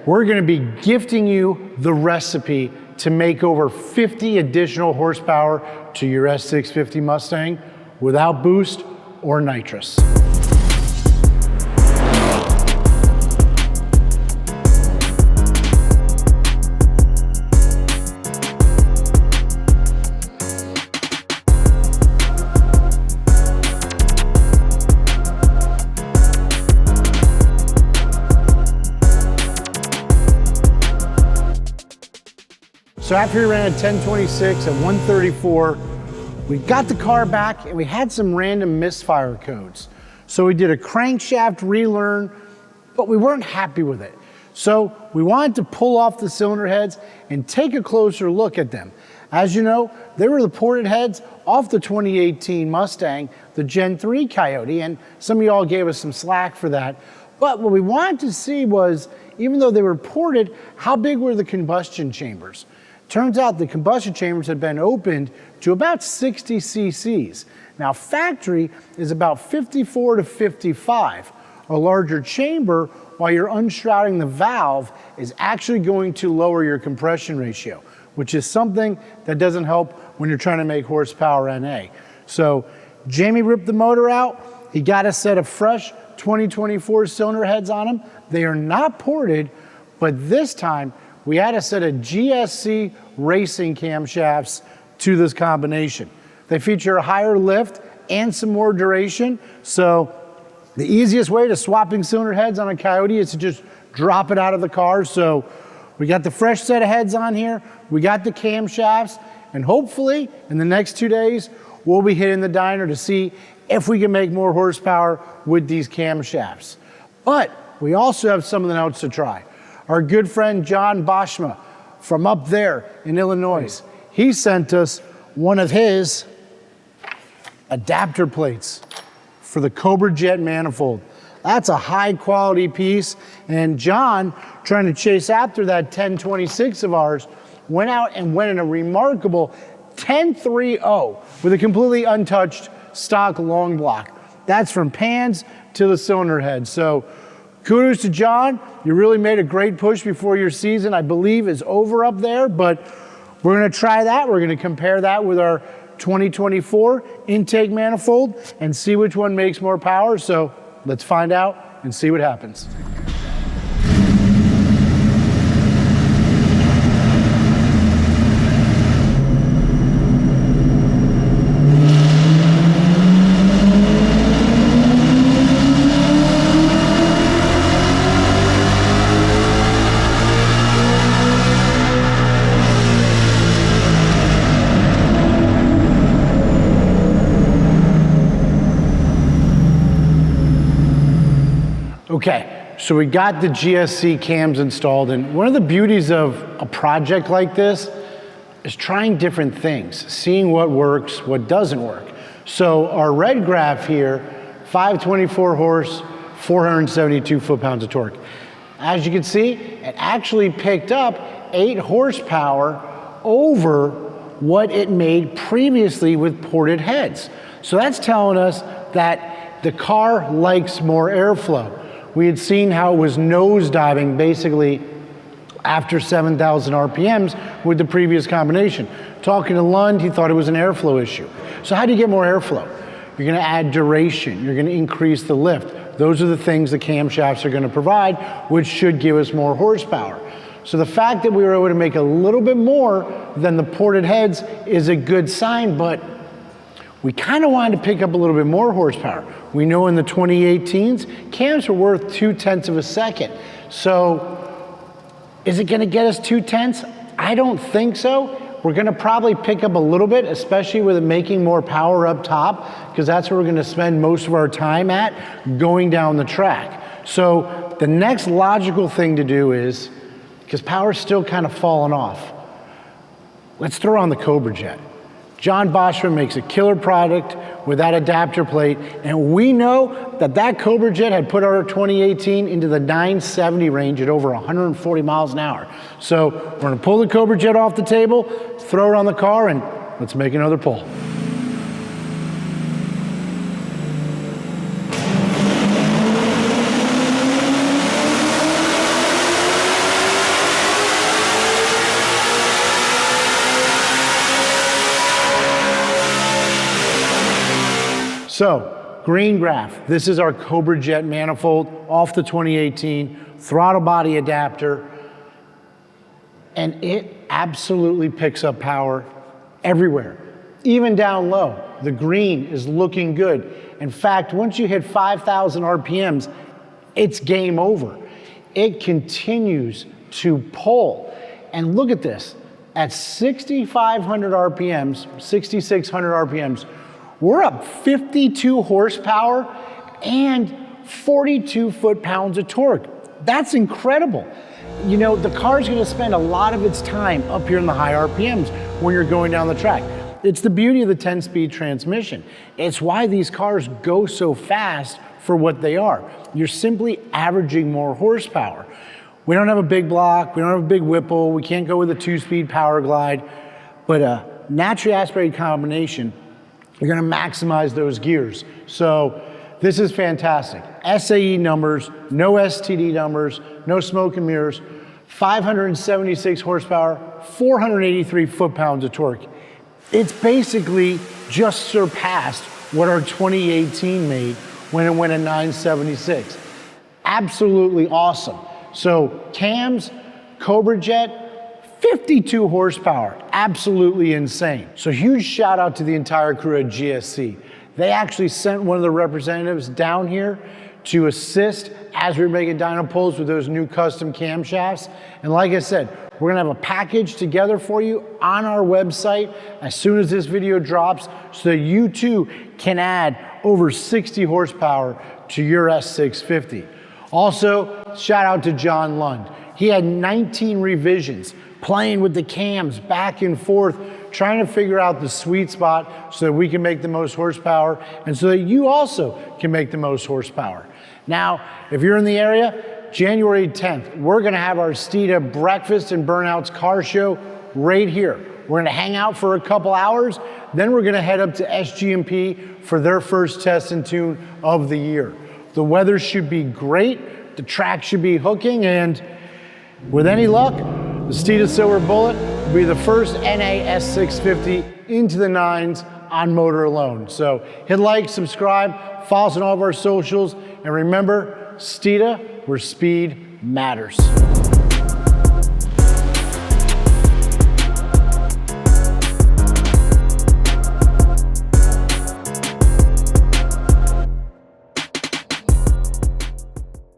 we're gonna be gifting you the recipe to make over 50 additional horsepower to your S650 Mustang without boost or nitrous. So after we ran a 1026 at 134, we got the car back and we had some random misfire codes. So we did a crankshaft relearn, but we weren't happy with it. So we wanted to pull off the cylinder heads and take a closer look at them. As you know, they were the ported heads off the 2018 Mustang, the Gen 3 Coyote, and some of y'all gave us some slack for that. But what we wanted to see was, even though they were ported, how big were the combustion chambers? Turns out the combustion chambers had been opened to about 60 cc's. Now factory is about 54 to 55. A larger chamber, while you're unshrouding the valve, is actually going to lower your compression ratio, which is something that doesn't help when you're trying to make horsepower NA. So Jamie ripped the motor out. He got a set of fresh 2024 cylinder heads on them. They are not ported, but this time we had a set of GSC racing camshafts to this combination. They feature a higher lift and some more duration. So the easiest way to swapping cylinder heads on a Coyote is to just drop it out of the car. So we got the fresh set of heads on here. We got the camshafts, and hopefully in the next 2 days, we'll be hitting the dyno to see if we can make more horsepower with these camshafts. But we also have something else to try. Our good friend John Boschma from up there in Illinois, he sent us one of his adapter plates for the Cobra Jet manifold. That's a high quality piece, and John, trying to chase after that 1026 of ours, went out and went in a remarkable 1030 with a completely untouched stock long block. That's from pans to the cylinder head. So kudos to John. You really made a great push before your season, I believe, is over up there, but we're gonna try that. We're gonna compare that with our 2024 intake manifold and see which one makes more power. So let's find out and see what happens. Okay, so we got the GSC cams installed, and one of the beauties of a project like this is trying different things, seeing what works, what doesn't work. So our red graph here, 524 horse, 472 foot-pounds of torque. As you can see, it actually picked up 8 horsepower over what it made previously with ported heads. So that's telling us that the car likes more airflow. We had seen how it was nosediving basically after 7,000 RPMs with the previous combination. Talking to Lund, he thought it was an airflow issue. So how do you get more airflow? You're gonna add duration, you're gonna increase the lift. Those are the things the camshafts are gonna provide, which should give us more horsepower. So the fact that we were able to make a little bit more than the ported heads is a good sign, but we kind of wanted to pick up a little bit more horsepower. We know in the 2018s, cams were worth 0.2 of a second. So is it gonna get us 0.2? I don't think so. We're gonna probably pick up a little bit, especially with it making more power up top, because that's where we're gonna spend most of our time at, going down the track. So the next logical thing to do is, because power's still kind of falling off, let's throw on the Cobra Jet. John Boschma makes a killer product with that adapter plate, and we know that that Cobra Jet had put our 2018 into the 970 range at over 140 miles an hour. So we're gonna pull the Cobra Jet off the table, throw it on the car, and let's make another pull. So, green graph. This is our Cobra Jet manifold off the 2018, throttle body adapter, and it absolutely picks up power everywhere. Even down low, the green is looking good. In fact, once you hit 5,000 RPMs, it's game over. It continues to pull. And look at this, at 6,500 RPMs, 6,600 RPMs, we're up 52 horsepower and 42 foot-pounds of torque. That's incredible. You know, the car's gonna spend a lot of its time up here in the high RPMs when you're going down the track. It's the beauty of the 10-speed transmission. It's why these cars go so fast for what they are. You're simply averaging more horsepower. We don't have a big block, we don't have a big Whipple, we can't go with a 2-speed power glide, but a naturally aspirated combination, you're gonna maximize those gears. So this is fantastic. SAE numbers, no STD numbers, no smoke and mirrors, 576 horsepower, 483 foot-pounds of torque. It's basically just surpassed what our 2018 made when it went at 976. Absolutely awesome. So cams, Cobra Jet, 52 horsepower, absolutely insane. So huge shout out to the entire crew at GSC. They actually sent one of the representatives down here to assist as we were making dyno pulls with those new custom camshafts. And like I said, we're gonna have a package together for you on our website as soon as this video drops so that you too can add over 60 horsepower to your S650. Also, shout out to John Lund. He had 19 revisions, playing with the cams back and forth, trying to figure out the sweet spot so that we can make the most horsepower and so that you also can make the most horsepower. Now, if you're in the area, January 10th, we're gonna have our Steeda Breakfast and Burnouts car show right here. We're gonna hang out for a couple hours, then we're gonna head up to SGMP for their first test and tune of the year. The weather should be great, the track should be hooking, and with any luck, the Steeda Silver Bullet will be the first NA S650 into the 9s on motor alone. So hit like, subscribe, follow us on all of our socials, and remember, Steeda, where speed matters.